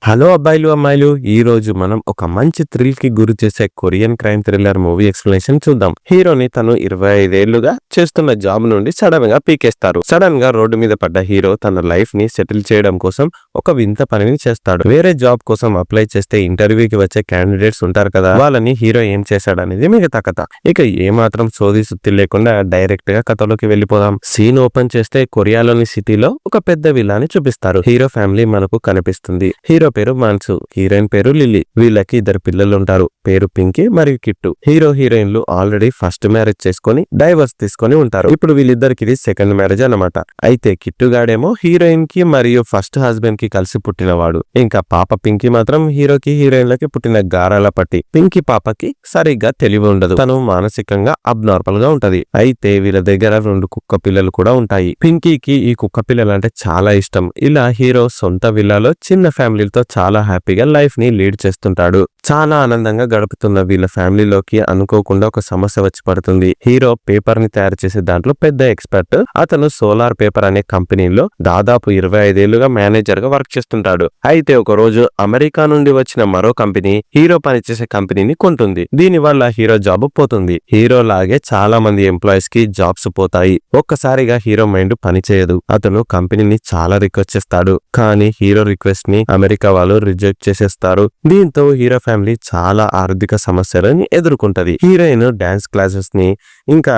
Hello అబ్బాయిలు అమ్మాయిలు, ఈ రోజు మనం ఒక మంచి థ్రిల్ కి గురి చేసే Korean crime thriller movie explanation చూద్దాం. హీరోని తను 25 ఏళ్లుగా చేస్తున్న జాబ్ నుండి సడన్ గా పీకేస్తారు. సడన్ గా రోడ్డు మీద పడ్డ హీరో తన లైఫ్ ని సెటిల్ చేయడం కోసం ఒక వింత పనిని చేస్తాడు. వేరే జాబ్ కోసం అప్లై చేస్తే ఇంటర్వ్యూకి వచ్చే క్యాండిడేట్స్ ఉంటారు కదా, వాళ్ళని హీరో ఏం చేశాడనేది మిగతా కథ. ఇక ఏమాత్రం సోది సుత్తి లేకుండా డైరెక్ట్ గా కథలోకి వెళ్ళిపోదాం. సీన్ ఓపెన్ చేస్తే కొరియాలోని సిటీలో ఒక పెద్ద విల్లాని చూపిస్తారు. హీరో ఫ్యామిలీ మనకు కనిపిస్తుంది. హీరో పేరు మాన్సు, హీరోయిన్ పేరు లిల్లీ. వీళ్ళకి 2 పిల్లలు ఉంటారు, పేరు పింకీ మరియు కిట్టు. హీరో హీరోయిన్లు ఆల్రెడీ ఫస్ట్ మ్యారేజ్ చేసుకుని డైవర్స్ తీసుకొని ఉంటారు. ఇప్పుడు వీళ్ళిద్దరికి ఇది సెకండ్ మ్యారేజ్ అన్నమాట. అయితే కిట్టుగాడేమో హీరోయిన్ కి మరియు ఫస్ట్ హస్బెండ్ కి కలిసి పుట్టినవాడు. ఇంకా పాప పింకీ మాత్రం హీరోకి హీరోయిన్లకి పుట్టిన గారాల పట్టి. పింకీ పాపకి సరిగ్గా తెలివి ఉండదు, తను మానసికంగా అబ్నార్మల్ గా ఉంటది. అయితే వీళ్ళ దగ్గర 2 కుక్క పిల్లలు కూడా ఉంటాయి. పింకీకి ఈ కుక్క పిల్లలు అంటే చాలా ఇష్టం. ఇలా హీరో సొంత విల్లాలో చిన్న ఫ్యామిలీతో చాలా హ్యాపీగా లైఫ్ ని లీడ్ చేస్తుంటాడు. చాలా ఆనందంగా గడుపుతున్న వీళ్ళ ఫ్యామిలీలోకి అనుకోకుండా ఒక సమస్య వచ్చి పడుతుంది. హీరో పేపర్ ని తయారు చేసే దాంట్లో పెద్ద ఎక్స్పర్ట్. అతను సోలార్ పేపర్ అనే కంపెనీలో దాదాపు 25 ఏళ్లుగా మేనేజర్ గా వర్క్ చేస్తుంటాడు. అయితే ఒక రోజు అమెరికా నుండి వచ్చిన మరో కంపెనీ హీరో పనిచేసే కంపెనీని కొంటుంది. దీని వల్ల హీరో జాబ్ పోతుంది. హీరో లాగే చాలా మంది ఎంప్లాయీస్ కి జాబ్స్ పోతాయి. ఒక్కసారిగా హీరో మైండ్ పనిచేయదు. అతను కంపెనీని చాలా రిక్వెస్ట్ చేస్తాడు, కానీ హీరో రిక్వెస్ట్ ని అమెరికా వాళ్ళు రిజెక్ట్ చేసేస్తారు. దీంతో హీరో ఫ్యామిలీ చాలా ఆర్థిక సమస్యలని ఎదుర్కొంటది. హీరోయిన్ డాన్స్ క్లాసెస్ ని ఇంకా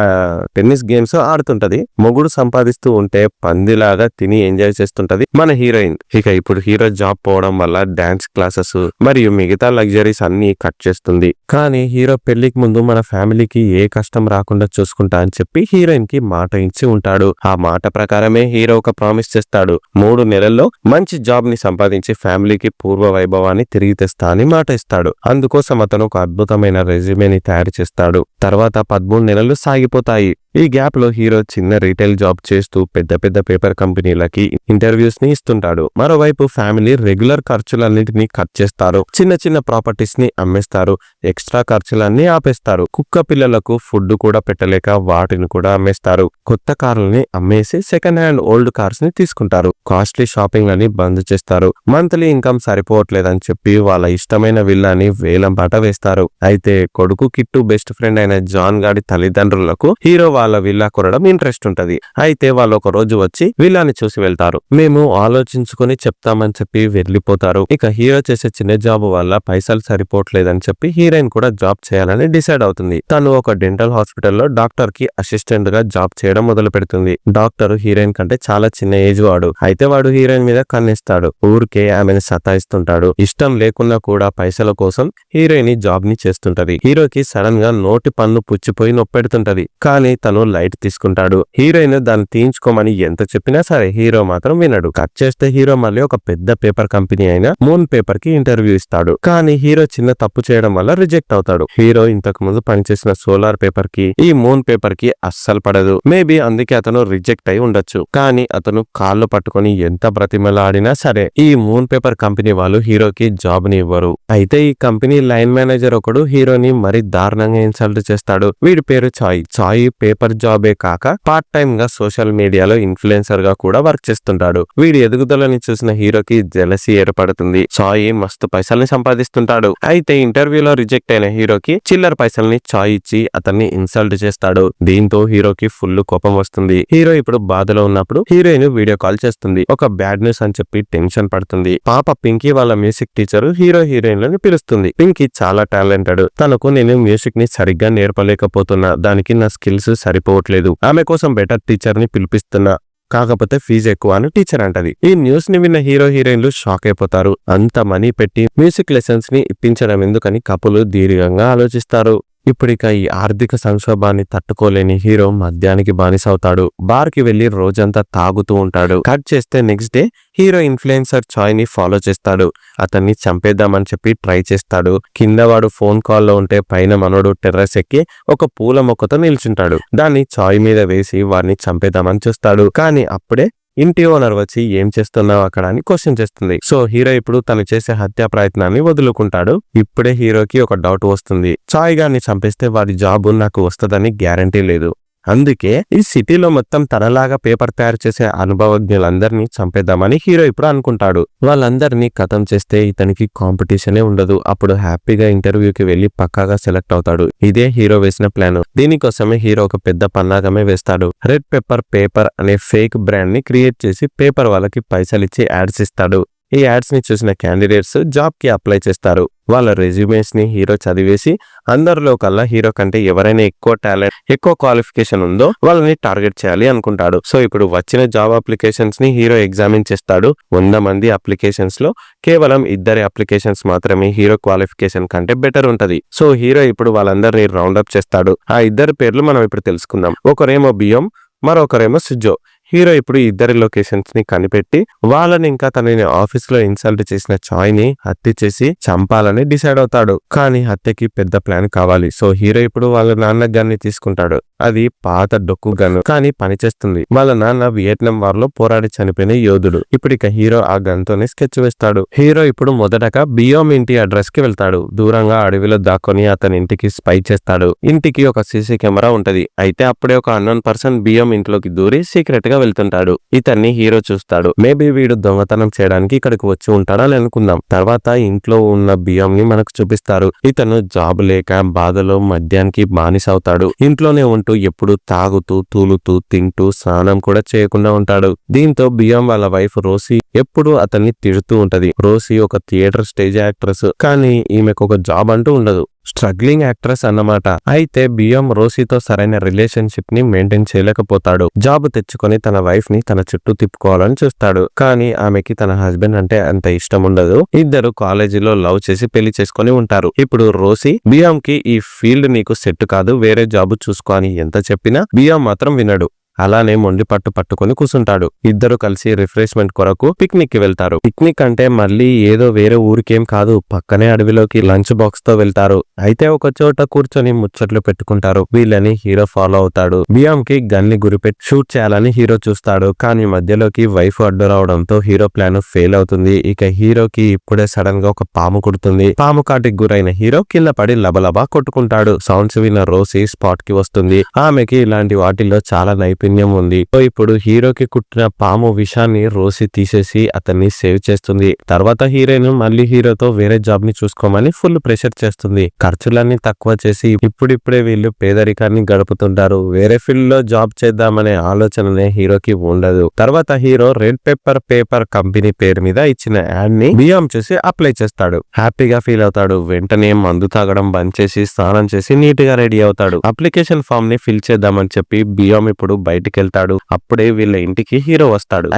టెన్నిస్ గేమ్స్ ఆడుతుంటది. మొగుడు సంపాదిస్తూ ఉంటే పందిలాగా తిని ఎంజాయ్ చేస్తుంటది మన హీరోయిన్. ఇక ఇప్పుడు హీరో జాబ్ పోవడం వల్ల డాన్స్ క్లాసెస్ మరియు మిగతా లగ్జరీస్ అన్ని కట్ చేస్తుంది. కానీ హీరో పెళ్లికి ముందు మన ఫ్యామిలీకి ఏ కష్టం రాకుండా చూసుకుంటా అని చెప్పి హీరోయిన్ కి మాట ఇచ్చి ఉంటాడు. ఆ మాట ప్రకారమే హీరో ఒక ప్రామిస్ చేస్తాడు. 3 నెలల్లో మంచి జాబ్ ని సంపాదించి ఫ్యామిలీకి పూర్వ వైభవాన్ని తిరిగి తెస్తా అని మాట ఇస్తాడు. అందుకోసం అతను ఒక అద్భుతమైన రెజ్యూమేని తయారు చేస్తాడు. తర్వాత 13 నెలలు సాగిపోతాయి. ఈ గ్యాప్ లో హీరో చిన్న రీటైల్ జాబ్ చేస్తూ పెద్ద పెద్ద పేపర్ కంపెనీలకి ఇంటర్వ్యూస్ ని ఇస్తుంటాడు. మరోవైపు ఫ్యామిలీ రెగ్యులర్ ఖర్చులన్నింటినీ కట్ చేస్తారు. చిన్న చిన్న ప్రాపర్టీస్ ని అమ్మేస్తారు. ఎక్స్ట్రా ఖర్చులన్నీ ఆపేస్తారు. కుక్క పిల్లలకు ఫుడ్ కూడా పెట్టలేక వాటిని కూడా అమ్మేస్తారు. కొత్త కార్లని అమ్మేసి సెకండ్ హ్యాండ్ ఓల్డ్ కార్స్ ని తీసుకుంటారు. కాస్ట్లీ షాపింగ్ అని బంద్ చేస్తారు. మంత్లీ ఇన్కమ్ సరిపోవట్లేదని చెప్పి వాళ్ళ ఇష్టమైన విల్లాని వేలం పాట వేస్తారు. అయితే కొడుకు కిట్టు బెస్ట్ ఫ్రెండ్ అయిన జాన్ గాడి తల్లిదండ్రులకు హీరో వాళ్ళ విల్లా కొనడం ఇంట్రెస్ట్ ఉంటది. అయితే వాళ్ళు ఒక రోజు వచ్చి విల్లాని చూసి వెళ్తారు. మేము ఆలోచించుకుని చెప్తామని చెప్పి వెళ్లిపోతారు. ఇక హీరో చేసే చిన్న జాబ్ వల్ల పైసలు సరిపోవట్లేదని చెప్పి హీరోయిన్ కూడా జాబ్ చేయాలని డిసైడ్ అవుతుంది. తను ఒక డెంటల్ హాస్పిటల్లో డాక్టర్ కి అసిస్టెంట్ గా జాబ్ చేయడం మొదలు పెడుతుంది. డాక్టర్ హీరోయిన్ కంటే చాలా చిన్న ఏజ్ వాడు. అయితే వాడు హీరోయిన్ మీద కన్నిస్తాడు. ఊరికే ఆమెను సతాయిస్తుంటాడు. ఇష్టం లేకున్నా కూడా పైసల కోసం హీరోయిన్ జాబ్ ని చేస్తుంటది. హీరోకి సడన్ గా నోటి పన్ను పుచ్చిపోయి నొప్పెడుతుంటది. కానీ తను లైట్ తీసుకుంటాడు. హీరోయిన్ దాన్ని తీయించుకోమని ఎంత చెప్పినా సరే హీరో మాత్రం వినడు. కట్ చేస్తే హీరో మళ్ళీ ఒక పెద్ద పేపర్ కంపెనీ అయిన మూన్ పేపర్ కి ఇంటర్వ్యూ ఇస్తాడు. కానీ హీరో చిన్న తప్పు చేయడం వల్ల రిజెక్ట్ అవుతాడు. హీరో ఇంతకు ముందు పనిచేసిన సోలార్ పేపర్ కి ఈ మూన్ పేపర్ కి అస్సలు పడదు. మేబీ అందుకే అతను రిజెక్ట్ అయి ఉండొచ్చు. కానీ అతను కాళ్ళు పట్టుకుని ఎంత బ్రతిమలాడినా సరే ఈ మూన్ పేపర్ కంపెనీ వాళ్ళు హీరోకి జాబ్ ని ఇవ్వరు. అయితే ఈ కంపెనీ లైన్ మేనేజర్ ఒకడు హీరోని మరీ దారుణంగా ఇన్సల్ట్ చేస్తాడు. వీడి పేరు చాయ్. చాయ్ పేపర్ జాబే కాక పార్ట్ టైమ్ గా సోషల్ మీడియాలో ఇన్ఫ్లుయెన్సర్ గా కూడా వర్క్ చేస్తుంటాడు. వీడి ఎదుగుదలని చూసిన హీరోకి జెలసీ ఏర్పడుతుంది. చాయ్ మస్తు పైసల్ని సంపాదిస్తుంటాడు. అయితే ఇంటర్వ్యూలో రిజెక్ట్ అయిన హీరోకి చిల్లర పైసల్ని చాయ్ ఇచ్చి అతన్ని ఇన్సల్ట్ చేస్తాడు. దీంతో హీరోకి ఫుల్ కోపం వస్తుంది. హీరో ఇప్పుడు బాధలో ఉన్నప్పుడు హీరోయిన్ వీడియో కాల్ చేస్తుంది. ఒక బ్యాడ్ న్యూస్ అని చెప్పి టెన్షన్ పడుతుంది. పాప పింకీ వాళ్ళ మ్యూజిక్ టీచర్ హీరో హీరోయిన్లను పిలుస్తుంది. పింకీ చాలా టాలెంటెడ్. తనకు నేను మ్యూజిక్ ని సరిగ్గా నేర్పలేకపోతున్నా, దానికి నా స్కిల్స్ సరిపోవట్లేదు. ఆమె కోసం బెటర్ టీచర్ ని పిలిపిస్తున్నా, కాకపోతే ఫీజు ఎక్కువ అని టీచర్ అంటది. ఈ న్యూస్ ని విన్న హీరో హీరోయిన్లు షాక్ అయిపోతారు. అంత మనీ పెట్టి మ్యూజిక్ లెసన్స్ ని ఇప్పించడం ఎందుకని కపులు దీర్ఘంగా ఆలోచిస్తారు. ఇప్పుడిక ఈ ఆర్థిక సంక్షోభాన్ని తట్టుకోలేని హీరో మద్యానికి బానిసవుతాడు. బార్ కి వెళ్లి రోజంతా తాగుతూ ఉంటాడు. కట్ చేస్తే నెక్స్ట్ డే హీరో ఇన్ఫ్లుయెన్సర్ చాయ్ ని ఫాలో చేస్తాడు. అతన్ని చంపేద్దామని చెప్పి ట్రై చేస్తాడు. కింద వాడు ఫోన్ కాల్లో ఉంటే పైన మనోడు టెర్రస్ ఎక్కి ఒక పూల మొక్కతో నిల్చుంటాడు. దాన్ని చాయ్ మీద వేసి వాడిని చంపేద్దామని చూస్తాడు. కానీ అప్పుడే ఇంటి ఓనర్ వచ్చి ఏం చేస్తున్నావు అక్కడ అని క్వశ్చన్ చేస్తుంది. సో హీరో ఇప్పుడు తను చేసే హత్యా ప్రయత్నాన్ని వదులుకుంటాడు. ఇప్పుడే హీరోకి ఒక డౌట్ వస్తుంది. చాయ్ గారిని చంపేస్తే వాడి జాబ్ నాకు వస్తుందని గ్యారంటీ లేదు. అందుకే ఈ సిటీలో మొత్తం తనలాగా పేపర్ తయారు చేసే అనుభవజ్ఞులందరినీ చంపేద్దామని హీరో ఇప్పుడు అనుకుంటాడు. వాళ్ళందరినీ ఖతం చేస్తే ఇతనికి కాంపిటీషనే ఉండదు. అప్పుడు హ్యాపీగా ఇంటర్వ్యూకి వెళ్లి పక్కాగా సెలెక్ట్ అవుతాడు. ఇదే హీరో వేసిన ప్లాన్. దీనికోసమే హీరో ఒక పెద్ద పన్నాగమే వేస్తాడు. రెడ్ పెప్పర్ పేపర్ అనే ఫేక్ బ్రాండ్ ని క్రియేట్ చేసి పేపర్ వాళ్ళకి పైసలిచ్చి యాడ్స్ ఇస్తాడు. ఈ యాడ్స్ ని చూసిన క్యాండిడేట్స్ జాబ్ కి అప్లై చేస్తారు. వాళ్ళ రెజ్యూమేస్ ని హీరో చదివేసి అందరిలో కల్లా హీరో కంటే ఎవరైనా ఎక్కువ టాలెంట్, ఎక్కువ క్వాలిఫికేషన్ ఉందో వాళ్ళని టార్గెట్ చేయాలి అనుకుంటాడు. సో ఇప్పుడు వచ్చిన జాబ్ అప్లికేషన్స్ ని హీరో ఎగ్జామిన్ చేస్తాడు. 100 మంది అప్లికేషన్స్ లో కేవలం 2 అప్లికేషన్స్ మాత్రమే హీరో క్వాలిఫికేషన్ కంటే బెటర్ ఉంటది. సో హీరో ఇప్పుడు వాళ్ళందరినీ రౌండప్ చేస్తాడు. ఆ 2 పేర్లు మనం ఇప్పుడు తెలుసుకుందాం. ఒకరేమో బియోమ్, మరొకరేమో సిజో. హీరో ఇప్పుడు 2 లొకేషన్స్ ని కనిపెట్టి వాళ్ళని ఇంకా తనని ఆఫీస్ లో ఇన్సల్ట్ చేసిన చాయ్ ని హత్య చేసి చంపాలని డిసైడ్ అవుతాడు. కానీ హత్యకి పెద్ద ప్లాన్ కావాలి. సో హీరో ఇప్పుడు వాళ్ళ నాన్న గన్ని తీసుకుంటాడు. అది పాత డొక్కు గన్, కానీ పనిచేస్తుంది. వాళ్ళ నాన్న వియట్నాం వార్ లో పోరాడి చనిపోయిన యోధుడు. ఇప్పుడు ఇక హీరో ఆ గన్ తోనే స్కెచ్ వేస్తాడు. హీరో ఇప్పుడు మొదటగా బియోమ్ ఇంటి అడ్రస్ కి వెళ్తాడు. దూరంగా అడవిలో దాక్కొని అతని ఇంటికి స్పై చేస్తాడు. ఇంటికి ఒక సీసీ కెమెరా ఉంటది. అయితే అప్పుడే ఒక అన్నోన్ పర్సన్ బియోమ్ ఇంట్లోకి దూరి సీక్రెట్ గా వెళ్తుంటాడు. ఇతన్ని హీరో చూస్తాడు. మేబీ వీడు దొంగతనం చేయడానికి ఇక్కడికి వచ్చి ఉంటాడని అనుకుందాం. తర్వాత ఇంట్లో ఉన్న బియ్యం ని మనకు చూపిస్తారు. ఇతను జాబ్ లేక బాధలో మద్యానికి బానిస అవుతాడు. ఇంట్లోనే ఉంటూ ఎప్పుడు తాగుతూ తూలుతూ తింటూ స్నానం కూడా చేయకుండా ఉంటాడు. దీంతో బియ్యం వాళ్ళ వైఫ్ రోసీ ఎప్పుడు అతన్ని తిడుతూ ఉంటది. రోసీ ఒక థియేటర్ స్టేజ్ యాక్ట్రెస్, కానీ ఈమెకు ఒక జాబ్ అంటూ ఉండదు. స్ట్రగ్లింగ్ యాక్ట్రెస్ అన్నమాట. అయితే బియ్యం రోసీతో సరైన రిలేషన్షిప్ ని మెయింటైన్ చేయలేకపోతాడు. జాబ్ తెచ్చుకొని తన వైఫ్ ని తన చుట్టూ తిప్పుకోవాలని చూస్తాడు. కానీ ఆమెకి తన హస్బెండ్ అంటే అంత ఇష్టం ఉండదు. ఇద్దరు కాలేజీలో లవ్ చేసి పెళ్లి చేసుకొని ఉంటారు. ఇప్పుడు రోసీ బియ్యం కి ఈ ఫీల్డ్ నీకు సెట్ కాదు, వేరే జాబ్ చూసుకో అని ఎంత చెప్పినా బియ్యం మాత్రం వినడు. అలానే మొండి పట్టుకొని కూసుంటాడు. ఇద్దరు కలిసి రిఫ్రెష్మెంట్ కొరకు పిక్నిక్ కి వెళ్తారు. పిక్నిక్ అంటే మళ్ళీ ఏదో వేరే ఊరికేం కాదు, పక్కనే అడవిలోకి లంచ్ బాక్స్ తో వెళ్తారు. అయితే ఒక చోట కూర్చొని ముచ్చట్లు పెట్టుకుంటారు. వీళ్ళని హీరో ఫాలో అవుతాడు. బియ్యం కి గన్ని గురిపెట్టి షూట్ చేయాలని హీరో చూస్తాడు. కానీ మధ్యలోకి వైఫ్ అడ్డు రావడంతో హీరో ప్లాన్ ఫెయిల్ అవుతుంది. ఇక హీరోకి ఇప్పుడే సడన్ గా ఒక పాము కుడుతుంది. పాము కాటికి గురైన హీరో కింద పడి లబలబా కొట్టుకుంటాడు. సౌండ్స్ విన్న రోసీ స్పాట్ కి వస్తుంది. ఆమెకి ఇలాంటి వాటిల్లో చాలా నైపుణ్యం ఉంది. ఇప్పుడు హీరోకి కుట్టిన పాము విషాన్ని రోసీ తీసేసి అతన్ని సేవ్ చేస్తుంది. తర్వాత హీరోయిన్ మళ్ళీ హీరోతో వేరే జాబ్ ని చూసుకోమని ఫుల్ ప్రెషర్ చేస్తుంది. ఖర్చులన్నీ తక్కువ చేసి ఇప్పుడిప్పుడే వీళ్ళు పేదరికాన్ని గడుపుతుంటారు. వేరే ఫీల్డ్ లో జాబ్ చేద్దామనే ఆలోచననే హీరోకి ఉండదు. తర్వాత hero red pepper paper company పేరు మీద ఇచ్చిన యాడ్ ని బియ్యం చూసి అప్లై చేస్తాడు. హ్యాపీగా ఫీల్ అవుతాడు. వెంటనే మందు తాగడం బంద్ చేసి స్నానం చేసి నీట్ గా రెడీ అవుతాడు. అప్లికేషన్ ఫామ్ ని ఫిల్ చేద్దామని చెప్పి బియ్యం ఇప్పుడు బయటికి వెళ్తాడు. అప్పుడే వీళ్ళ ఇంటికి హీరో వస్తాడు.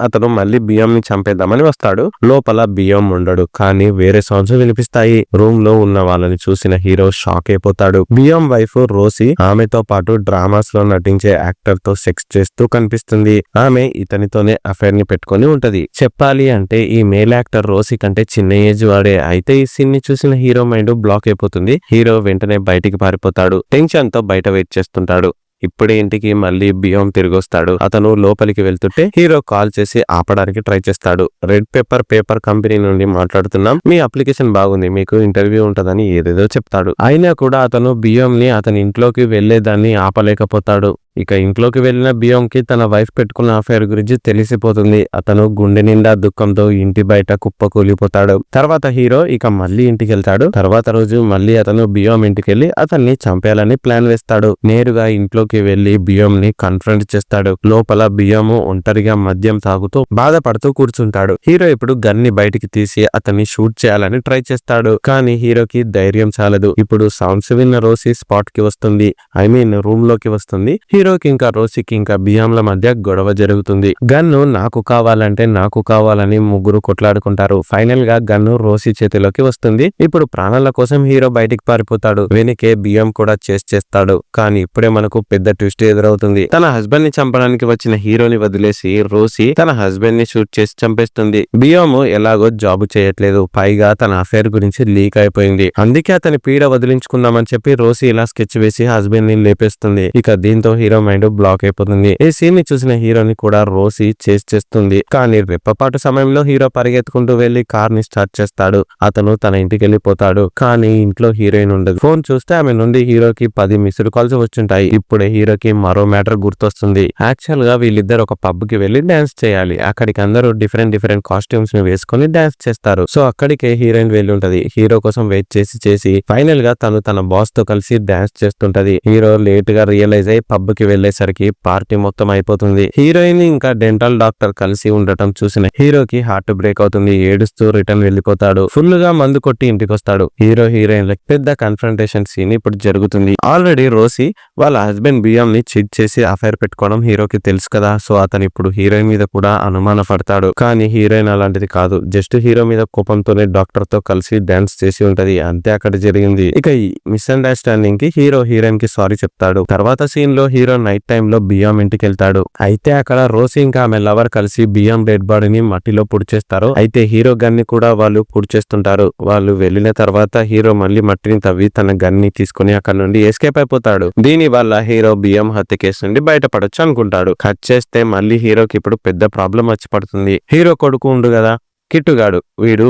అతను మళ్ళీ బియ్యం ని చంపేద్దామని వస్తాడు. లోపల బియ్యం ఉండడు, కానీ వేరే సౌండ్స్ వినిపిస్తాయి. రూమ్ లో ఉన్న వాళ్ళని చూసిన హీరో షాక్ అయిపోతాడు. బియ్యం వైఫ్ రోసీ ఆమెతో పాటు డ్రామాస్ లో నటించే యాక్టర్ తో సెక్స్ చేస్తూ కనిపిస్తుంది. ఆమె ఇతనితోనే అఫైర్ ని పెట్టుకుని ఉంటది. చెప్పాలి అంటే ఈ మేల్ యాక్టర్ రోసీ కంటే చిన్న ఏజ్ వాడే. అయితే ఈ సీన్ ని చూసిన హీరో మైండ్ బ్లాక్ అయిపోతుంది. హీరో వెంటనే బయటికి పారిపోతాడు. టెన్షన్ తో బయట వెయిట్ చేస్తుంటాడు. ఇప్పుడే ఇంటికి మళ్ళీ బియ్యం తిరిగొస్తాడు. అతను లోపలికి వెళ్తుంటే హీరో కాల్ చేసి ఆపడానికి ట్రై చేస్తాడు. రెడ్ పెప్పర్ పేపర్ కంపెనీ నుండి మాట్లాడుతున్నాం, మీ అప్లికేషన్ బాగుంది, మీకు ఇంటర్వ్యూ ఉంటదని ఏదేదో చెప్తాడు. అయినా కూడా అతను బియ్యం ని అతని ఇంట్లోకి వెళ్లేదాన్ని ఆపలేకపోతాడు. ఇక ఇంట్లోకి వెళ్లిన బియ్యంకి తన వైఫ్ పెట్టుకున్న అఫైర్ గురించి తెలిసిపోతుంది. అతను గుండె నిండా దుఃఖంతో ఇంటి బయట కుప్పకూలిపోతాడు. తర్వాత హీరో ఇక మళ్ళీ ఇంటికి వెళ్తాడు. తర్వాత రోజు మళ్ళీ అతను బియ్యం ఇంటికి వెళ్లి అతన్ని చంపేయాలని ప్లాన్ వేస్తాడు. నేరుగా ఇంట్లోకి వెళ్లి బియ్యం ని కన్ఫ్రంట్ చేస్తాడు. లోపల బియ్యము ఒంటరిగా మద్యం తాగుతూ బాధపడుతూ కూర్చుంటాడు. హీరో ఇప్పుడు గన్ని బయటికి తీసి అతన్ని షూట్ చేయాలని ట్రై చేస్తాడు. కానీ హీరోకి ధైర్యం చాలదు. ఇప్పుడు సౌండ్స్ విన్న రోసీ స్పాట్ కి వస్తుంది. రూమ్ లోకి వస్తుంది. హీరోకి ఇంకా రోసీకి ఇంకా బియ్యంల మధ్య గొడవ జరుగుతుంది. గన్ను నాకు కావాలంటే నాకు కావాలని ముగ్గురు కొట్లాడుకుంటారు. ఫైనల్ గా గన్ను రోసీ చేతిలోకి వస్తుంది. ఇప్పుడు ప్రాణాల కోసం హీరో బయటికి పారిపోతాడు. వెనుకే బియ్యం కూడా చేస్తాడు. కానీ ఇప్పుడే మనకు పెద్ద ట్విస్ట్ ఎదురవుతుంది. తన హస్బెండ్ ని చంపడానికి వచ్చిన హీరోని వదిలేసి రోసీ తన హస్బెండ్ ని షూట్ చేసి చంపేస్తుంది. బియ్యం ఎలాగో జాబ్ చేయట్లేదు. పైగా తన అఫైర్ గురించి లీక్ అయిపోయింది. అందుకే అతని పీడ వదిలించుకుందామని చెప్పి రోసీ ఇలా స్కెచ్ వేసి హస్బెండ్ ని లేపేస్తుంది. ఇక దీంతో హీరో హీరో మైండ్ బ్లాక్ అయిపోతుంది. ఈ సీన్ ని చూసిన హీరోని కూడా రోసి చేస్తుంది. కానీ రెప్పపాటు సమయంలో హీరో పరిగెత్తుకుంటూ వెళ్లి కార్ ని స్టార్ట్ చేస్తాడు. అతను తన ఇంటికి వెళ్ళిపోతాడు. కానీ ఇంట్లో హీరోయిన్ ఉండదు. ఫోన్ చూస్తే ఆమె నుండి హీరోకి 10 మిస్డ్ కాల్స్ వచ్చుంటాయి. ఇప్పుడే హీరోకి మరో మ్యాటర్ గుర్తొస్తుంది. యాక్చువల్ గా వీళ్ళిద్దరు ఒక పబ్ కి వెళ్లి డాన్స్ చేయాలి. అక్కడికి అందరూ డిఫరెంట్ కాస్ట్యూమ్స్ ని వేసుకుని డాన్స్ చేస్తారు. సో అక్కడికే హీరోయిన్ వెళ్ళి ఉంటది. హీరో కోసం వెయిట్ చేసి ఫైనల్ గా తను తన బాస్ తో కలిసి డాన్స్ చేస్తుంటది. హీరో లేట్ గా రియలైజ్ అయ్యి పబ్ కి వెళ్లేసరికి పార్టీ మొత్తం అయిపోతుంది. హీరోయిన్ ఇంకా డెంటల్ డాక్టర్ కలిసి ఉండటం చూసిన హీరోకి హార్ట్ బ్రేక్ అవుతుంది. ఏడుస్తూ రిటర్న్ వెళ్లిపోతాడు. ఫుల్ గా మందు కొట్టి ఇంటికి వస్తాడు. హీరో హీరోయిన్ పెద్ద కన్ఫ్రంటేషన్ సీన్ ఇప్పుడు జరుగుతుంది. ఆల్రెడీ రోసి వాళ్ళ హస్బెండ్ బియ్యం ని చీట్ చేసి అఫైర్ పెట్టుకోవడం హీరోకి తెలుసు కదా. సో అతను ఇప్పుడు హీరోయిన్ మీద కూడా అనుమాన పడతాడు. కానీ హీరోయిన్ అలాంటిది కాదు. జస్ట్ హీరో మీద కోపంతోనే డాక్టర్ తో కలిసి డాన్స్ చేసి ఉంటది. అంతే అక్కడ జరిగింది. ఇక ఈ మిస్అండర్స్టాండింగ్ కి హీరో హీరోయిన్ కి సారీ చెప్తాడు. తర్వాత సీన్ లో హీరో నైట్ టైమ్ లో బియ్యం ఇంటికి వెళ్తాడు. అయితే అక్కడ రోసి ఇంకా ఆమె లవర్ కలిసి బియ్యం డెడ్ బాడీని మట్టిలో పుడిచేస్తారు. అయితే హీరో గన్ ని కూడా వాళ్ళు పుడిచేస్తుంటారు. వాళ్ళు వెళ్లిన తర్వాత హీరో మళ్ళీ మట్టిని తవ్వి తన గన్ ని తీసుకుని అక్కడ నుండి ఎస్కేప్ అయిపోతాడు. దీని వల్ల హీరో బియ్యం హత్య కేసు నుండి బయటపడొచ్చు అనుకుంటాడు. కట్ చేస్తే మళ్ళీ హీరోకి ఇప్పుడు పెద్ద ప్రాబ్లం వచ్చి పడుతుంది. హీరో కొడుకు ఉండు కదా కిట్టుగాడు,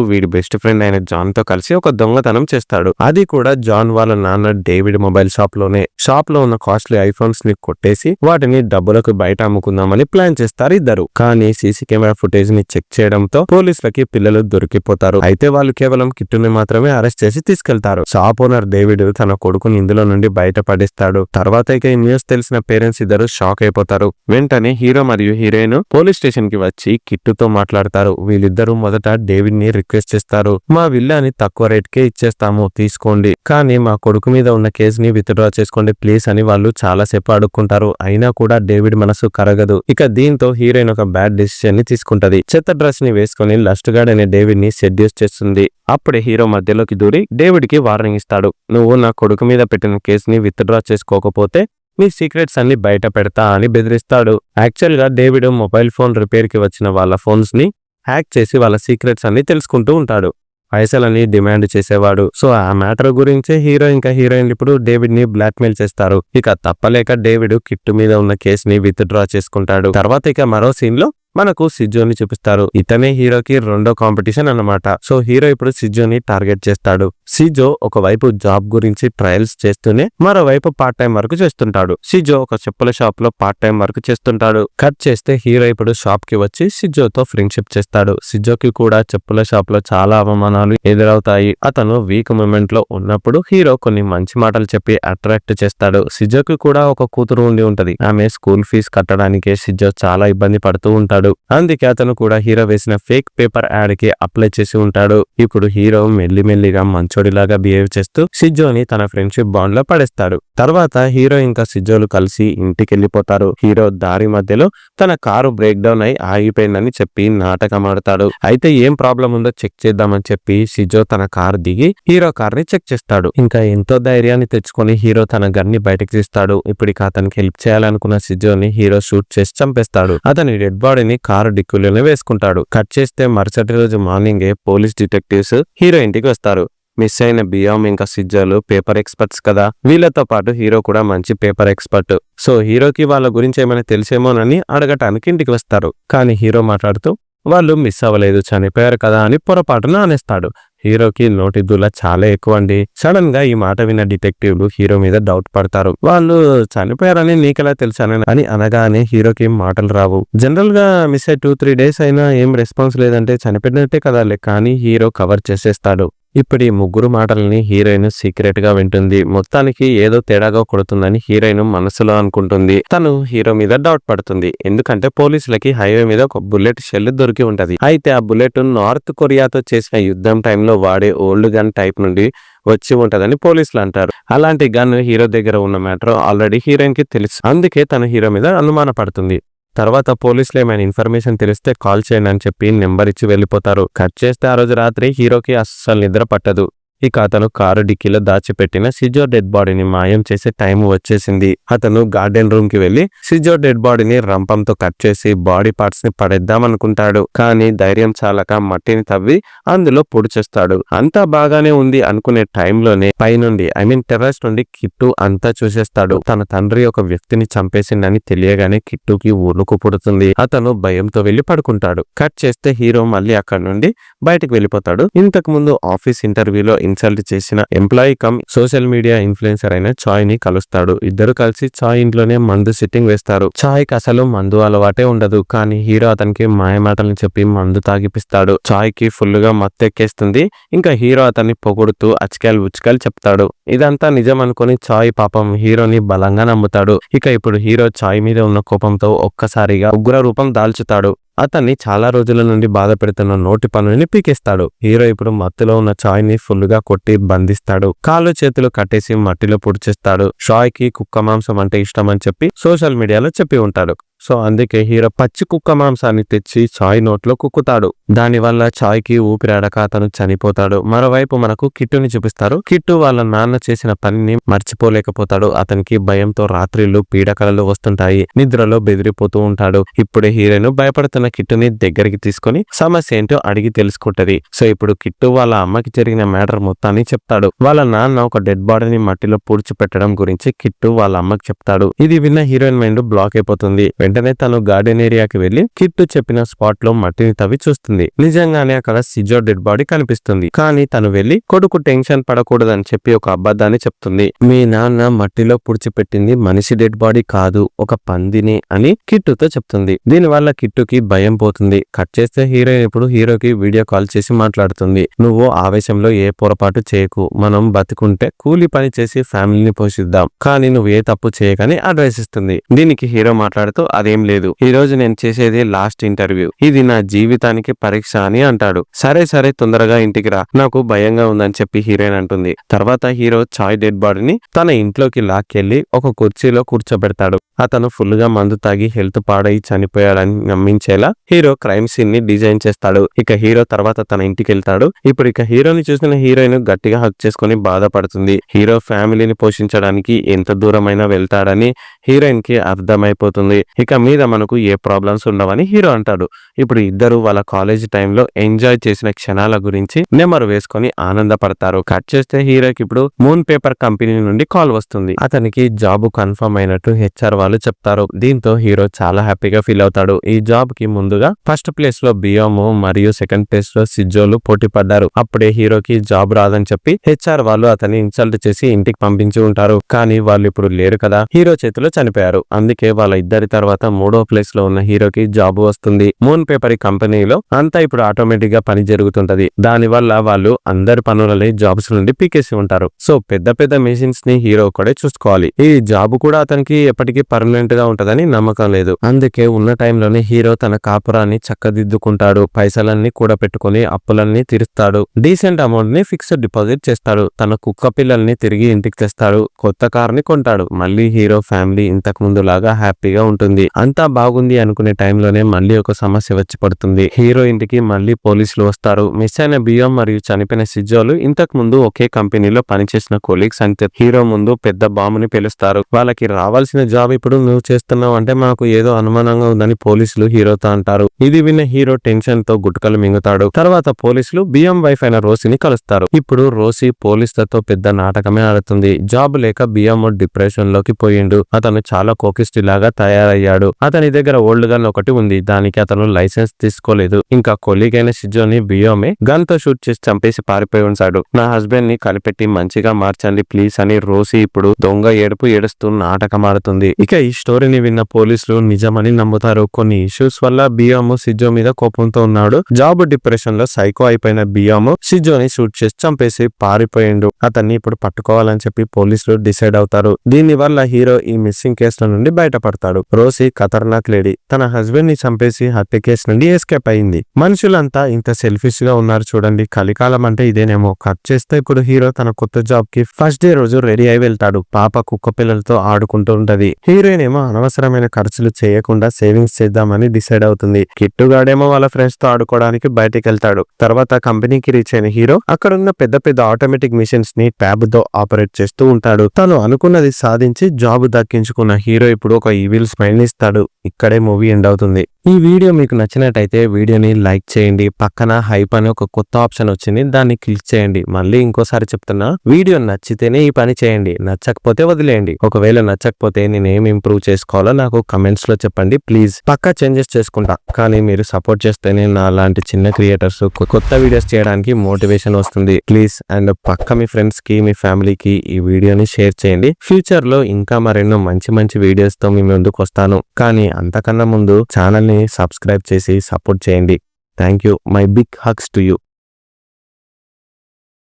వీడి బెస్ట్ ఫ్రెండ్ అయిన జాన్ తో కలిసి ఒక దొంగతనం చేస్తాడు. అది కూడా జాన్ వాళ్ళ నాన్న డేవిడ్ మొబైల్ షాప్ లో ఉన్న కాస్ట్లీ ఐఫోన్స్ ని కొట్టేసి వాటిని డబ్బులకు బయట అమ్ముకుందామని ప్లాన్ చేస్తారు ఇద్దరు. కానీ సీసీ కెమెరా ఫుటేజ్ ని చెక్ చేయడంతో పోలీసులకి పిల్లలు దొరికిపోతారు. అయితే వాళ్ళు కేవలం కిట్టుని మాత్రమే అరెస్ట్ చేసి తీసుకెళ్తారు. షాప్ ఓనర్ డేవిడ్ తన కొడుకుని ఇందులో నుండి బయట పడేస్తాడు. తర్వాత ఇక ఈ న్యూస్ తెలిసిన పేరెంట్స్ ఇద్దరు షాక్ అయిపోతారు. వెంటనే హీరో మరియు హీరోయిన్ పోలీస్ స్టేషన్ కి వచ్చి కిట్టుతో మాట్లాడతారు. వీళ్ళిద్దరూ మొదట డేవిడ్ ని రిక్వెస్ట్ చేస్తారు. మా విల్లాని తక్కువ రేట్ కే ఇచ్చేస్తాము, తీసుకోండి. కానీ మా కొడుకు మీద ఉన్న కేసుని విత్డ్రా చేసుకోండి ప్లీజ్ అని వాళ్ళు చాలా సేపు అడుక్కుంటారు. అయినా కూడా డేవిడ్ మనసు కరగదు. ఇక దీంతో హీరోయిన్ ఒక బ్యాడ్ డెసిషన్ ని తీసుకుంటది. చెత్త డ్రెస్ ని వేసుకుని లస్ట్ గార్డ్ అనే డేవిడ్ ని సెడ్యూస్ చేస్తుంది. అప్పుడే హీరో మధ్యలోకి దూరి డేవిడ్ కి వార్నింగ్ ఇస్తాడు. నువ్వు నా కొడుకు మీద పెట్టిన కేసుని విత్డ్రా చేసుకోకపోతే మీ సీక్రెట్స్ అన్ని బయట పెడతా అని బెదిరిస్తాడు. యాక్చువల్ గా డేవిడ్ మొబైల్ ఫోన్ రిపేర్ కి వచ్చిన వాళ్ళ ఫోన్స్ ని హ్యాక్ చేసి వాళ్ళ సీక్రెట్స్ అన్ని తెలుసుకుంటూ ఉంటాడు. పైసలని డిమాండ్ చేసేవాడు. సో ఆ మ్యాటర్ గురించే హీరో ఇంకా హీరోయిన్ ఇప్పుడు డేవిడ్ ని బ్లాక్మెయిల్ చేస్తారు. ఇక తప్పలేక డేవిడ్ కిట్టు మీద ఉన్న కేసుని విత్డ్రా చేసుకుంటాడు. తర్వాత ఇక మరో సీన్ లో మనకు సిజోని చూపిస్తారు. ఇతనే హీరోకి రెండో కాంపిటీషన్ అన్నమాట. సో హీరో ఇప్పుడు సిజోని టార్గెట్ చేస్తాడు. సిజో ఒకవైపు జాబ్ గురించి ట్రయల్స్ చేస్తూనే మరోవైపు పార్ట్ టైం వర్క్ చేస్తుంటాడు. సిజో ఒక చెప్పుల షాప్ లో పార్ట్ టైం వర్క్ చేస్తుంటాడు. కట్ చేస్తే హీరో ఇప్పుడు షాప్ కి వచ్చి సిజోతో ఫ్రెండ్షిప్ చేస్తాడు. సిజోకి కూడా చెప్పుల షాప్ లో చాలా అవమానాలు ఎదురవుతాయి. అతను వీక్ మూమెంట్ లో ఉన్నప్పుడు హీరో కొన్ని మంచి మాటలు చెప్పి అట్రాక్ట్ చేస్తాడు. సిజోకి కూడా ఒక కూతురు ఉండి ఉంటది. ఆమె స్కూల్ ఫీజు కట్టడానికే సిజో చాలా ఇబ్బంది పడుతూ ఉంటాడు. అందుకే అతను కూడా హీరో వేసిన ఫేక్ పేపర్ యాడ్ కి అప్లై చేసి ఉంటాడు. ఇప్పుడు హీరో మెల్లిమెల్లిగా మంచోడిలాగా బిహేవ్ చేస్తూ సిజోని తన ఫ్రెండ్షిప్ బాండ్ లో పడేస్తాడు. తర్వాత హీరో ఇంకా సిజోలు కలిసి ఇంటికి వెళ్ళిపోతారు. హీరో దారి మధ్యలో తన కారు బ్రేక్ డౌన్ అయి ఆగిపోయిందని చెప్పి నాటకం ఆడతాడు. అయితే ఏం ప్రాబ్లం ఉందో చెక్ చేద్దామని చెప్పి సిజో తన కారు దిగి హీరో కార్ ని చెక్ చేస్తాడు. ఇంకా ఎంతో ధైర్యాన్ని తెచ్చుకొని హీరో తన గన్ ని బయటకు తీస్తాడు. ఇప్పుడు అతనికి హెల్ప్ చేయాలనుకున్న సిజోని హీరో షూట్ చేసి చంపేస్తాడు. అతని డెడ్ బాడీని కారు డిక్కులోనే వేసుకుంటాడు. కట్ చేస్తే మరుసటి రోజు మార్నింగే పోలీస్ డిటెక్టివ్స్ హీరో ఇంటికి వస్తారు. మిస్ అయిన బియ్యం ఇంకా సిజ్జలు పేపర్ ఎక్స్పర్ట్స్ కదా. వీళ్ళతో పాటు హీరో కూడా మంచి పేపర్ ఎక్స్పర్ట్. సో హీరోకి వాళ్ళ గురించి ఏమైనా తెలిసేమోనని అడగటానికి ఇంటికి వస్తారు. కానీ హీరో మాట్లాడుతూ వాళ్ళు మిస్ అవ్వలేదు, చనిపోయారు కదా అని పొరపాటున అనేస్తాడు. హీరోకి నోటి దూల చాలా ఎక్కువ అండి. సడన్ గా ఈ మాట విన్న డిటెక్టివ్లు హీరో మీద డౌట్ పడతారు. వాళ్ళు చనిపోయారని నీకెలా తెలుసానని అని అనగానే హీరోకి మాటలు రావు. జనరల్ గా మిస్ అయ్యి 2-3 days అయినా ఏం రెస్పాన్స్ లేదంటే చనిపోయినట్టే కదా. కానీ హీరో కవర్ చేసేస్తాడు. ఇప్పుడు ఈ ముగ్గురు మాటల్ని హీరోయిన్ సీక్రెట్ గా వింటుంది. మొత్తానికి ఏదో తేడాగా కొడుతుందని హీరోయిన్ మనసులో అనుకుంటుంది. తను హీరో మీద డౌట్ పడుతుంది. ఎందుకంటే పోలీసులకి హైవే మీద ఒక బుల్లెట్ షెల్ దొరికి ఉంటది. అయితే ఆ బుల్లెట్ నార్త్ కొరియాతో చేసిన యుద్ధం టైంలో వాడే ఓల్డ్ గన్ టైప్ నుండి వచ్చి ఉంటదని పోలీసులు అంటారు. అలాంటి గన్ హీరో దగ్గర ఉన్న మ్యాటర్ ఆల్రెడీ హీరోయిన్ కి తెలుసు. అందుకే తను హీరో మీద అనుమాన పడుతుంది. తర్వాత పోలీసులు ఏమైనా ఇన్ఫర్మేషన్ తెలిస్తే కాల్ చేయండి అని చెప్పి నెంబర్ ఇచ్చి వెళ్ళిపోతారు. కట్ చేస్తే ఆ రోజు రాత్రి హీరోకి అస్సలు నిద్ర పట్టదు. ఇక అతను కారు డిక్కీలో దాచిపెట్టిన సిజో డెడ్ బాడీని మాయం చేసే టైం వచ్చేసింది. అతను గార్డెన్ రూమ్ కి వెళ్లి సిజో డెడ్ బాడీని రంపంతో కట్ చేసి బాడీ పార్ట్స్ ని పడేద్దాం అనుకుంటాడు. కానీ ధైర్యం చాలక మట్టిని తవ్వి అందులో పొడి చేస్తాడు. అంతా బాగానే ఉంది అనుకునే టైంలోనే పైనుండి టెర్రస్ నుండి కిట్టు అంతా చూసేస్తాడు. తన తండ్రి ఒక వ్యక్తిని చంపేసిందని తెలియగానే కిట్టుకి ఊరుకు పుడుతుంది. అతను భయంతో వెళ్లి పడుకుంటాడు. కట్ చేస్తే హీరో మళ్ళీ అక్కడి నుండి బయటకు వెళ్ళిపోతాడు. ఇంతకు ముందు ఆఫీస్ ఇంటర్వ్యూలో ఇన్సల్ట్ చేసిన employee come social media influencer అయిన చాయ్ ని కలుస్తాడు. ఇద్దరు కలిసి చాయ్ ఇంట్లోనే మందు సిట్టింగ్ వేస్తారు. చాయ్ కి అసలు మందు అలవాటే ఉండదు. కానీ హీరో అతనికి మాయమాటలను చెప్పి మందు తాగిపిస్తాడు. చాయ్ కి ఫుల్ గా మత్తెక్కేస్తుంది. ఇంకా హీరో అతన్ని పొగుడుతూ అచికాయలు ఉచికాయలు చెప్తాడు. ఇదంతా నిజం అనుకుని చాయ్ పాపం హీరోని బలంగా నమ్ముతాడు. ఇక ఇప్పుడు హీరో చాయ్ మీద ఉన్న కోపంతో ఒక్కసారిగా ఉగ్ర రూపం దాల్చుతాడు. అతన్ని చాలా రోజుల నుండి బాధ పెడుతున్న నోటి పనుని పీకేస్తాడు. హీరో ఇప్పుడు మత్తులో ఉన్న చాయ్ ని ఫుల్ గా కొట్టి బంధిస్తాడు. కాళ్ళు చేతులు కట్టేసి మట్టిలో పుడిచేస్తాడు. చాయ్ కి కుక్క మాంసం అంటే ఇష్టం అని చెప్పి సోషల్ మీడియాలో చెప్పి ఉంటాడు. సో అందుకే హీరో పచ్చి కుక్క మాంసాన్ని తెచ్చి చాయ్ నోట్లో కుక్కుతాడు. దానివల్ల చాయ్ కి ఊపిరాడక అతను చనిపోతాడు. మరోవైపు మనకు కిట్టుని చూపిస్తారు. కిట్టు వాళ్ళ నాన్న చేసిన పనిని మర్చిపోలేకపోతాడు. అతనికి భయంతో రాత్రిళ్ళు పీడకలలు వస్తుంటాయి. నిద్రలో బెదిరిపోతూ ఉంటాడు. ఇప్పుడే హీరోయిన్ భయపడుతున్న కిట్టుని దగ్గరికి తీసుకుని సమస్య ఏంటో అడిగి తెలుసుకుంటది. సో ఇప్పుడు కిట్టు వాళ్ళ అమ్మకి జరిగిన మ్యాటర్ మొత్తాన్ని చెప్తాడు. వాళ్ళ నాన్న ఒక డెడ్ బాడీని మట్టిలో పూడ్చిపెట్టడం గురించి కిట్టు వాళ్ళ అమ్మకి చెప్తాడు. ఇది విన్న హీరోయిన్ మైండ్ బ్లాక్ అయిపోతుంది. వెంటనే తను గార్డెన్ ఏరియాకి వెళ్లి కిట్టు చెప్పిన స్పాట్ లో మట్టిని తవ్వి చూస్తుంది. నిజంగానే అక్కడ సిజో డెడ్ బాడీ కనిపిస్తుంది. కానీ తను వెళ్లి కొడుకు టెన్షన్ పడకూడదని చెప్పి ఒక అబద్ధాన్ని చెప్తుంది. మీ నాన్న మట్టిలో పుడిచిపెట్టింది మనిషి డెడ్ బాడీ కాదు, ఒక పందిని అని కిట్టుతో చెప్తుంది. దీనివల్ల కిట్టుకి భయం పోతుంది. కట్ చేస్తే హీరోయిన్ ఇప్పుడు హీరోకి వీడియో కాల్ చేసి మాట్లాడుతుంది. నువ్వు ఆవేశంలో ఏ పొరపాటు చేయకు, మనం బతికుంటే కూలి పని చేసి ఫ్యామిలీని పోషిద్దాం, కానీ నువ్వు ఏ తప్పు చేయకని అడ్వైస్ ఇస్తుంది. దీనికి హీరో మాట్లాడుతూ అదేం లేదు, ఈ రోజు నేను చేసేది లాస్ట్ ఇంటర్వ్యూ, ఇది నా జీవితానికి పరీక్ష అని అంటాడు. సరే సరే తొందరగా ఇంటికి రా, నాకు భయంగా ఉందని చెప్పి హీరోయిన్ అంటుంది. తర్వాత హీరో చాయ్ డెడ్ బాడీని తన ఇంట్లోకి లాక్కెళ్లి ఒక కుర్చీలో కూర్చోబెడతాడు. అతను ఫుల్ గా మందు తాగి హెల్త్ పాడై చనిపోయాడని నమ్మించేలా హీరో క్రైమ్ సీన్ ని డిజైన్ చేస్తాడు. ఇక హీరో తర్వాత తన ఇంటికి వెళ్తాడు. ఇప్పుడు ఇక హీరోని చూసిన హీరోయిన్ గట్టిగా హక్ చేసుకుని బాధపడుతుంది. హీరో ఫ్యామిలీని పోషించడానికి ఎంత దూరమైనా వెళ్తాడని హీరోయిన్ కి అర్థమైపోతుంది. ఇక మీద మనకు ఏ ప్రాబ్లమ్స్ ఉండవని హీరో అంటాడు. ఇప్పుడు ఇద్దరు వాళ్ళ కాలేజ్ టైంలో ఎంజాయ్ చేసిన క్షణాల గురించి నెమరు వేసుకొని ఆనందపడతారు. కట్ చేస్తే హీరోకి ఇప్పుడు మూన్ పేపర్ కంపెనీ నుండి కాల్ వస్తుంది. అతనికి జాబ్ కన్ఫర్మ్ అయినట్టు హెచ్ఆర్ వాళ్ళు చెప్తారు. దీంతో హీరో చాలా హ్యాపీగా ఫీల్ అవుతాడు. ఈ జాబ్ కి ముందుగా ఫస్ట్ ప్లేస్ లో బియోము మరియు సెకండ్ ప్లేస్ లో సిజోలు పోటీ పడ్డారు. అప్పుడే హీరోకి జాబ్ రాదని చెప్పి హెచ్ఆర్ వాళ్ళు అతన్ని ఇన్సల్ట్ చేసి ఇంటికి పంపించి ఉంటారు. కానీ వాళ్ళు ఇప్పుడు లేరు కదా, హీరో చేతిలో చనిపోయారు. అందుకే వాళ్ళ ఇద్దరి తర్వాత మూడో ప్లేస్ లో ఉన్న హీరోకి జాబ్ వస్తుంది. మూన్ పేపర్ కంపెనీలో అంతా ఇప్పుడు ఆటోమేటిక్ గా పని జరుగుతుంటది. దాని వల్ల వాళ్ళు అందరి పనులని జాబ్స్ నుండి పీకేసి ఉంటారు. సో పెద్ద పెద్ద మెషిన్స్ ని హీరో కూడా చూసుకోవాలి. ఈ జాబ్ కూడా అతనికి ఎప్పటికీ పర్మనెంట్ గా ఉంటదని నమ్మకం లేదు. అందుకే ఉన్న టైంలోనే హీరో తన కాపురాన్ని చక్కదిద్దుకుంటాడు. పైసలన్నీ కూడా పెట్టుకుని అప్పులన్నీ తీరుస్తాడు. డీసెంట్ అమౌంట్ ని ఫిక్స్డ్ డిపాజిట్ చేస్తాడు. తన కుక్క పిల్లల్ని తిరిగి ఇంటికి తెస్తాడు. కొత్త కార్ ని కొంటాడు. మళ్ళీ హీరో ఫ్యామిలీ ఇంతకు ముందు లాగా హ్యాపీగా ఉంటుంది. అంతా బాగుంది అనుకునే టైంలోనే మళ్ళీ ఒక సమస్య వచ్చి పడుతుంది. హీరో ఇంటికి మళ్ళీ పోలీసులు వస్తారు. మిస్ అయిన బియ్యం మరియు చనిపోయిన సిజోలు ఇంతకు ముందు ఒకే కంపెనీలో పనిచేసిన కొలీగ్స్ అంతే. హీరో ముందు పెద్ద బాంబుని పిలుస్తారు. వాళ్ళకి రావాల్సిన జాబ్ ఇప్పుడు నువ్వు చేస్తున్నావు అంటే మాకు ఏదో అనుమానంగా ఉందని పోలీసులు హీరోతో అంటారు. ఇది విన్న హీరో టెన్షన్ తో గుట్కలు మింగుతాడు. తర్వాత పోలీసులు బియ్యం వైఫ్ అయిన రోసిని కలుస్తారు. ఇప్పుడు రోసి పోలీసులతో పెద్ద నాటకమే ఆడుతుంది. జాబ్ లేక బియ్యం డిప్రెషన్ లోకి పోయిండు. అతను చాలా కోకిస్టి లాగా తయారయ్యాడు. అతని దగ్గర ఓల్డ్ గన్ ఒకటి ఉంది. దానికి అతను లైసెన్స్ తీసుకోలేదు. ఇంకా కొలీగ్ అయిన సిజోని బియ్యమే గన్ తో షూట్ చేసి చంపేసి పారిపోయి ఉంటాడు. నా హస్బెండ్ ని కనిపెట్టి మంచిగా మార్చండి ప్లీజ్ అని రోసి ఇప్పుడు దొంగ ఏడుపు ఏడుస్తూ నాటకం ఆడుతుంది. ఇక ఈ స్టోరీని విన్న పోలీసులు నిజమని నమ్ముతారు. కొన్ని ఇష్యూస్ వల్ల బియ్యము సిజో మీద కోపంతో ఉన్నాడు. జాబ్ డిప్రెషన్ లో సైకో అయిపోయిన బియ్యము సిజోని షూట్ చేసి చంపేసి పారిపోయిండు. అతన్ని ఇప్పుడు పట్టుకోవాలని చెప్పి పోలీసులు డిసైడ్ అవుతారు. దీని వల్ల హీరో ఈ మిస్సింగ్ కేసుల నుండి బయటపడతాడు. రోసి వచ్చేసి ఖతర్నాక్ లేడీ. తన హస్బెండ్ ని చంపేసి హత్య కేసు నుండి ఎస్కేప్ అయింది. మనుషులంతా ఇంత సెల్ఫిష్ గా ఉన్నారు చూడండి. కలికాలం అంటే ఇదేనేమో. కట్ చేస్తే ఇప్పుడు హీరో తన కొత్త జాబ్ కి ఫస్ట్ డే రోజు రెడీ అయి వెళ్తాడు. పాప కుక్క పిల్లలతో ఆడుకుంటూ ఉంటది. హీరోయిన్ ఏమో అనవసరమైన ఖర్చులు చేయకుండా సేవింగ్స్ చేద్దామని డిసైడ్ అవుతుంది. కిట్టుగాడేమో వాళ్ళ ఫ్రెండ్స్ తో ఆడుకోవడానికి బయటికి వెళ్తాడు. తర్వాత కంపెనీకి రీచ్ అయిన హీరో అక్కడున్న పెద్ద పెద్ద ఆటోమేటిక్ మిషన్స్ ని ట్యాబ్ తో ఆపరేట్ చేస్తూ ఉంటాడు. తను అనుకున్నది సాధించి జాబ్ దక్కించుకున్న హీరో ఇప్పుడు ఒక ఈవిల్ స్మైల్ ఇస్తాడు. ఇక్కడే మూవీ ఎండ్ అవుతుంది. ఈ వీడియో మీకు నచ్చినట్టయితే వీడియోని లైక్ చేయండి. పక్కన హైప్ అని ఒక కొత్త ఆప్షన్ వచ్చింది, దాన్ని క్లిక్ చేయండి. మళ్ళీ ఇంకోసారి చెప్తున్నా, వీడియో నచ్చితేనే ఈ పని చేయండి, నచ్చకపోతే వదిలేయండి. ఒకవేళ నచ్చకపోతే నేను ఏం ఇంప్రూవ్ చేసుకోవాలో నాకు కమెంట్స్ లో చెప్పండి ప్లీజ్. పక్కా చేంజెస్ చేసుకుంటా. కానీ మీరు సపోర్ట్ చేస్తేనే నా లాంటి చిన్న క్రియేటర్స్ కొత్త వీడియోస్ చేయడానికి మోటివేషన్ వస్తుంది ప్లీజ్. అండ్ పక్క మీ ఫ్రెండ్స్ కి మీ ఫ్యామిలీకి ఈ వీడియోని షేర్ చేయండి. ఫ్యూచర్ లో ఇంకా మరెన్నో మంచి మంచి వీడియోస్ తో మీ ముందుకు వస్తాను. కానీ అంతకన్నా ముందు ఛానల్ ని సబ్స్క్రైబ్ చేసి సపోర్ట్ చేయండి. Thank you. My big hugs to you.